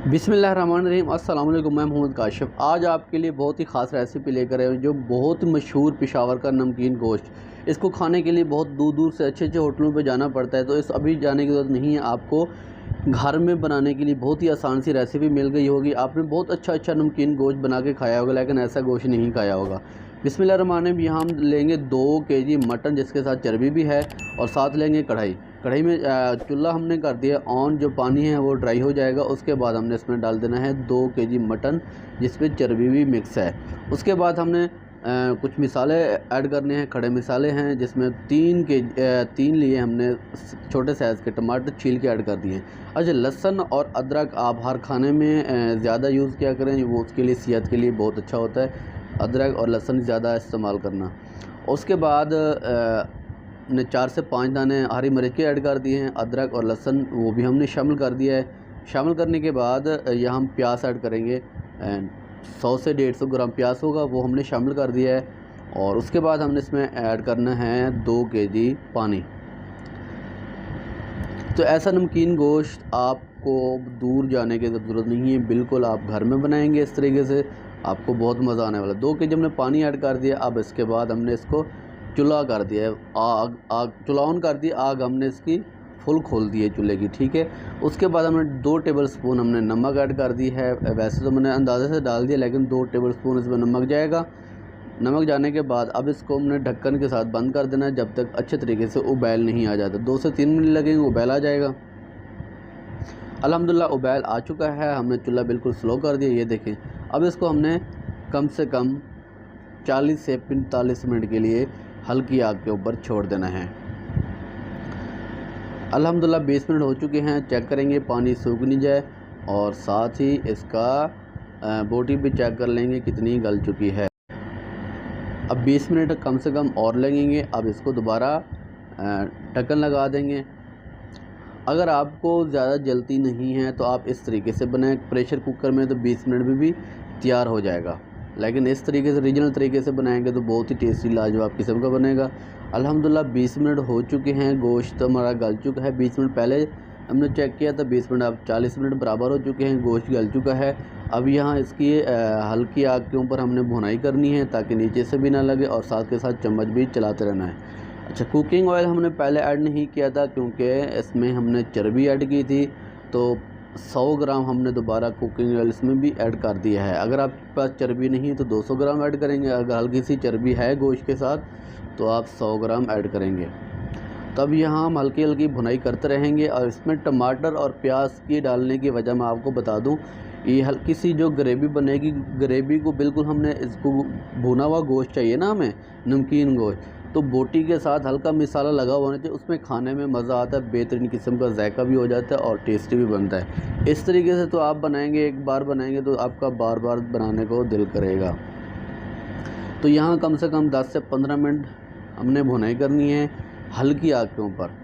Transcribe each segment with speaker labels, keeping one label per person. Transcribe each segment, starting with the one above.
Speaker 1: बिस्मिल्लाहिर्रहमानिर्रहीम। अस्सलाम वालेकुम। मैं मोहम्मद काशिफ आज आपके लिए बहुत ही ख़ास रेसिपी लेकर आया हूँ जो बहुत मशहूर पेशावर का नमकीन गोश्त। इसको खाने के लिए बहुत दूर दूर से अच्छे अच्छे होटलों पे जाना पड़ता है, तो इस अभी जाने की ज़रूरत नहीं है। आपको घर में बनाने के लिए बहुत ही आसान सी रेसिपी मिल गई होगी। आपने बहुत अच्छा नमकीन गोश्त बना के खाया होगा, लेकिन ऐसा गोश्त नहीं खाया होगा। बिस्मिल्लाहिर्रहमानिर्रहीम। यहाँ हम लेंगे 2 केजी मटन, जिसके साथ चर्बी भी है, और साथ लेंगे कढ़ाई में चूल्हा हमने कर दिया ऑन। जो पानी है वो ड्राई हो जाएगा, उसके बाद हमने इसमें डाल देना है 2 केजी मटन, जिसमें चर्बी भी मिक्स है। उसके बाद हमने कुछ मिसाले ऐड करने हैं। खड़े मिसाले हैं, जिसमें 3 लिए हमने छोटे साइज़ के टमाटर छील के ऐड कर दिए। अच्छा, लहसुन और अदरक आप हर खाने में ज़्यादा यूज़ किया करें, वो उसके लिए सेहत के लिए बहुत अच्छा होता है, अदरक और लहसुन ज़्यादा इस्तेमाल करना। उसके बाद ने 4 से 5 दाने हरी मिर्च के ऐड कर दिए हैं। अदरक और लहसुन वो भी हमने शामिल कर दिया है। शामिल करने के बाद यहाँ हम प्याज ऐड करेंगे। 100 से 150 ग्राम प्याज होगा, वो हमने शामिल कर दिया है। और उसके बाद हमने इसमें ऐड करना है 2 केजी पानी। तो ऐसा नमकीन गोश्त आपको दूर जाने की ज़रूरत नहीं है, बिल्कुल आप घर में बनाएंगे इस तरीके से, आपको बहुत मज़ा आने वाला। 2 केजी हमने पानी ऐड कर दिया। अब इसके बाद हमने इसको चूल्हा कर दिया है, आग चूल्हा ऑन कर दिया, आग हमने इसकी फुल खोल दी है चूल्हे की, ठीक है। उसके बाद हमने 2 टेबलस्पून हमने नमक ऐड कर दी है। वैसे तो मैंने अंदाज़े से डाल दिया, लेकिन 2 टेबलस्पून इसमें नमक जाएगा। नमक जाने के बाद अब इसको हमने ढक्कन के साथ बंद कर देना है, जब तक अच्छे तरीके से उबाल नहीं आ जाता। 2 से 3 मिनट लगेंगे, उबाल आ जाएगा। अल्हम्दुलिल्लाह उबाल आ चुका है। हमने चूल्हा बिल्कुल स्लो कर दिया, ये देखें। अब इसको हमने कम से कम 40 से 45 मिनट के लिए हल्की आग के ऊपर छोड़ देना है। अल्हम्दुलिल्लाह 20 मिनट हो चुके हैं। चेक करेंगे पानी सूख नहीं जाए, और साथ ही इसका बोटी भी चेक कर लेंगे कितनी गल चुकी है। अब 20 मिनट कम से कम और लगेंगे। अब इसको दोबारा ढक्कन लगा देंगे। अगर आपको ज़्यादा जल्दी नहीं है तो आप इस तरीके से बनाएं प्रेशर कुकर में, तो 20 मिनट में भी तैयार हो जाएगा। लेकिन इस तरीके से ओरिजिनल तरीके से बनाएंगे तो बहुत ही टेस्टी लाजवाब किस्म का बनेगा। अल्हम्दुलिल्लाह 20 मिनट हो चुके हैं, गोश्त हमारा गल चुका है। 20 मिनट पहले हमने चेक किया था, 20 मिनट अब 40 मिनट बराबर हो चुके हैं, गोश्त गल चुका है। अब यहाँ इसकी हल्की आग के ऊपर हमने भुनाई करनी है, ताकि नीचे से भी ना लगे, और साथ के साथ चम्मच भी चलाते रहना है। अच्छा, कुकिंग ऑयल हमने पहले ऐड नहीं किया था, क्योंकि इसमें हमने चर्बी ऐड की थी, तो 100 ग्राम हमने दोबारा कुकिंग ऑयल इसमें भी ऐड कर दिया है। अगर आपके पास चर्बी नहीं है तो 200 ग्राम ऐड करेंगे। अगर हल्की सी चर्बी है गोश्त के साथ तो आप 100 ग्राम ऐड करेंगे। तब यहाँ हम हल्की हल्की भुनाई करते रहेंगे। और इसमें टमाटर और प्याज की डालने की वजह मैं आपको बता दूँ, ये हल्की सी जो ग्रेवी बनेगी, ग्रेवी को बिल्कुल हमने इसको भुना हुआ गोश्त चाहिए ना हमें, नमकीन गोश्त, तो बोटी के साथ हल्का मिसाला लगा होना चाहिए। उसमें खाने में मज़ा आता है, बेहतरीन किस्म का जायका भी हो जाता है और टेस्टी भी बनता है। इस तरीके से तो आप बनाएंगे, एक बार बनाएंगे तो आपका बार बार बनाने को दिल करेगा। तो यहाँ कम से कम 10 से 15 मिनट हमने भुनाई करनी है हल्की आग के ऊपर।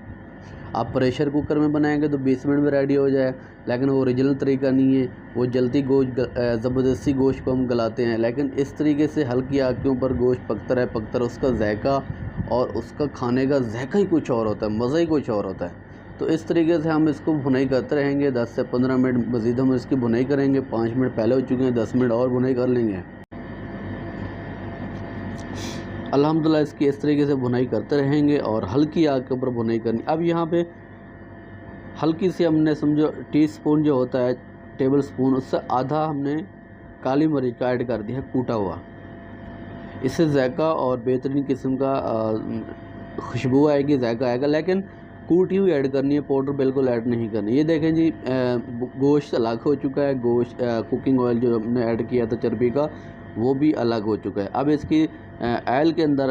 Speaker 1: आप प्रेशर कुकर में बनाएंगे तो 20 मिनट में रेडी हो जाए, लेकिन वो ओरिजिनल तरीका नहीं है। वो जल्दी गोश्त ज़बरदस्ती गोश्त को हम गलाते हैं, लेकिन इस तरीके से हल्की आग के ऊपर गोश्त पकता है, उसका जायका और उसका खाने का जायका ही कुछ और होता है, मज़ा ही कुछ और होता है। तो इस तरीके से हम इसको भुनाई करते रहेंगे। 10 से 15 मिनट मज़ीद हम इसकी भुनाई करेंगे। 5 मिनट पहले हो चुके हैं, 10 मिनट और भुनाई कर लेंगे। अल्हम्दुलिल्लाह इसकी इस तरीके से भुनाई करते रहेंगे और हल्की आग के ऊपर भुनाई करनी। अब यहाँ पे हल्की सी हमने समझो टीस्पून जो होता है, टेबल स्पून, उससे आधा हमने काली मिर्च का ऐड कर दिया है, कूटा हुआ। इससे जायका और बेहतरीन किस्म का खुशबू आएगी, जायका आएगा। लेकिन कूटी हुई ऐड करनी है, पाउडर बिल्कुल ऐड नहीं करनी। ये देखें जी, गोश्त अलग हो चुका है। गोश्त कुकिंग ऑयल जो हमने ऐड किया था चर्बी का, वो भी अलग हो चुका है। अब इसकी ऑयल के अंदर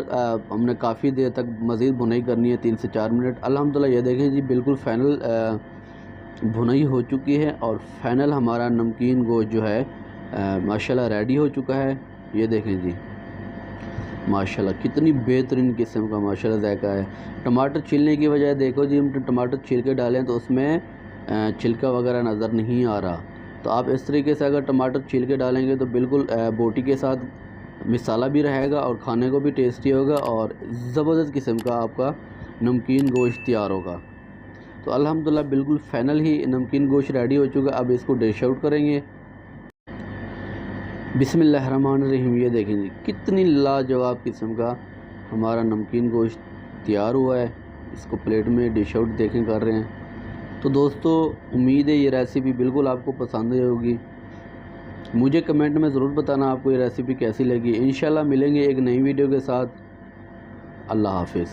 Speaker 1: हमने काफ़ी देर तक मज़ीद भुनाई करनी है, 3 से 4 मिनट। अल्हम्दुलिल्लाह ये देखें जी, बिल्कुल फाइनल भुनाई हो चुकी है, और फाइनल हमारा नमकीन गोश्त जो है माशाल्लाह रेडी हो चुका है। ये देखें जी, माशाल्लाह कितनी बेहतरीन किस्म का माशाल्लाह जायका है। टमाटर छीलने की वजह देखो जी, हम टमाटर छील के डालें तो उसमें छिलका वगैरह नज़र नहीं आ रहा। तो आप इस तरीके से अगर टमाटर छील के डालेंगे तो बिल्कुल बोटी के साथ मिसाला भी रहेगा और खाने को भी टेस्टी होगा, और ज़बरदस्त किस्म का आपका नमकीन गोश्त तैयार होगा। तो अल्हम्दुलिल्लाह बिल्कुल फ़ाइनल ही नमकीन गोश्त रेडी हो चुका। अब इसको डिश आउट करेंगे। बिस्मिल्लाहिर्रहमानिर्रहीम। ये देखेंगे कितनी लाजवाब किस्म का हमारा नमकीन गोश्त तैयार हुआ है। इसको प्लेट में डिश आउट देखें कर रहे हैं। तो दोस्तों उम्मीद है ये रेसिपी बिल्कुल आपको पसंद होगी। मुझे कमेंट में ज़रूर बताना आपको ये रेसिपी कैसी लगी। इंशाल्लाह मिलेंगे एक नई वीडियो के साथ। अल्लाह हाफ़िज़।